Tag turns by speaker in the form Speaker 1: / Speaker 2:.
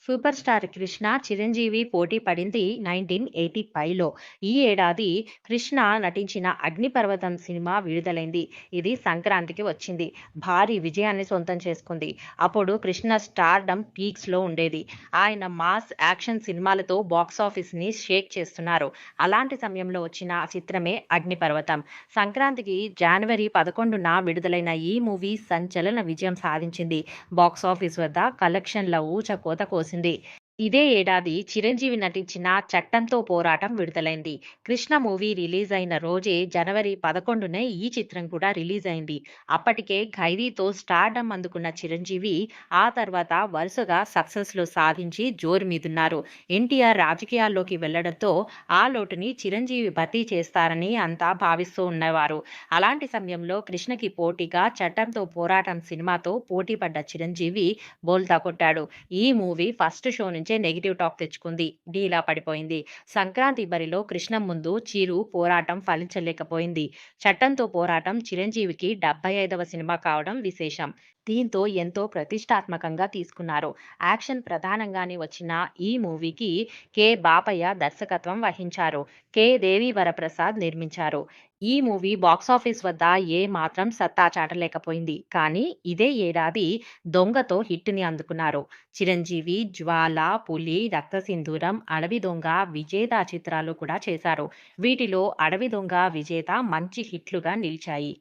Speaker 1: Super star 'Krishna', 'Chiranjeevi' పోటీ పడింది 1985లో. ఈ ఏడాది 'కృష్ణ' నటించిన 'అగ్నిపర్వతం' సినిమా విడుదలైంది. ఇది సంక్రాంతికి వచ్చింది. భారీ విజయాన్ని సొంతం చేసుకుంది. అప్పుడు 'కృష్ణ' స్టార్డమ్ పీక్స్‌లో ఉండేది. ఆయన మాస్, యాక్షన్ సినిమాలతో బాక్సాఫీస్‌ని షేక్ చేస్తున్నారు. అలాంటి సమయంలో వచ్చిన చిత్రమే 'అగ్నిపర్వతం'. సంక్రాంతికి జనవరి 11న విడుదలైన ఈ మూవీ సంచలన విజయం సాధించింది. బాక్సాఫీస్ వద్ద కలెక్షన్ల ఊచకోత కోసింది. ఇదే ఏడాది చిరంజీవి నటించిన 'చట్టంతో పోరాటం' విడుదలైంది. 'కృష్ణ' మూవీ రిలీజ్ అయిన రోజే జనవరి 11నే ఈ చిత్రం కూడా రిలీజ్ అయింది. అప్పటికే 'ఖైదీతో' స్టార్డమ్ అందుకున్న చిరంజీవి ఆ తర్వాత వరుసగా సక్సెస్‌లు సాధించి జోరు మీదున్నారు. ఎన్టీఆర్ రాజకీయాల్లోకి వెళ్లడంతో ఆ లోటుని చిరంజీవి భర్తీ చేస్తారని అంతా భావిస్తూ ఉన్నవారు. అలాంటి సమయంలో 'కృష్ణ'కి పోటీగా 'చట్టంతో పోరాటం' సినిమాతో పోటీ పడ్డ చిరంజీవి బోల్తా కొట్టాడు. ఈ మూవీ ఫస్ట్ షో నుంచే నెగెటివ్ టాక్ తెచ్చుకుంది. డీలా పడిపోయింది. సంక్రాంతి బరిలో 'కృష్ణ' ముందు 'చిరు' పోరాటం ఫలించలేకపోయింది. 'చట్టంతో పోరాటం' చిరంజీవికి 75వ సినిమా కావడం విశేషం. దీంతో ఎంతో ప్రతిష్టాత్మకంగా తీసుకున్నారు. యాక్షన్ ప్రధానంగానే వచ్చిన ఈ మూవీకి బాపయ్య దర్శకత్వం వహించారు. దేవి వరప్రసాద్ నిర్మించారు. ఈ మూవీ బాక్సాఫీస్ వద్ద ఏ మాత్రం సత్తా చాటలేకపోయింది. కానీ ఇదే ఏడాది 'దొంగ'తో హిట్‌ని అందుకున్నారు. చిరంజీవి 'జ్వాల', 'పులి', 'రక్తసింధూరం', 'అడవి దొంగ', 'విజేత' చిత్రాలు కూడా చేశారు. వీటిలో 'అడవి దొంగ', 'విజేత' మంచి హిట్లుగా నిలిచాయి.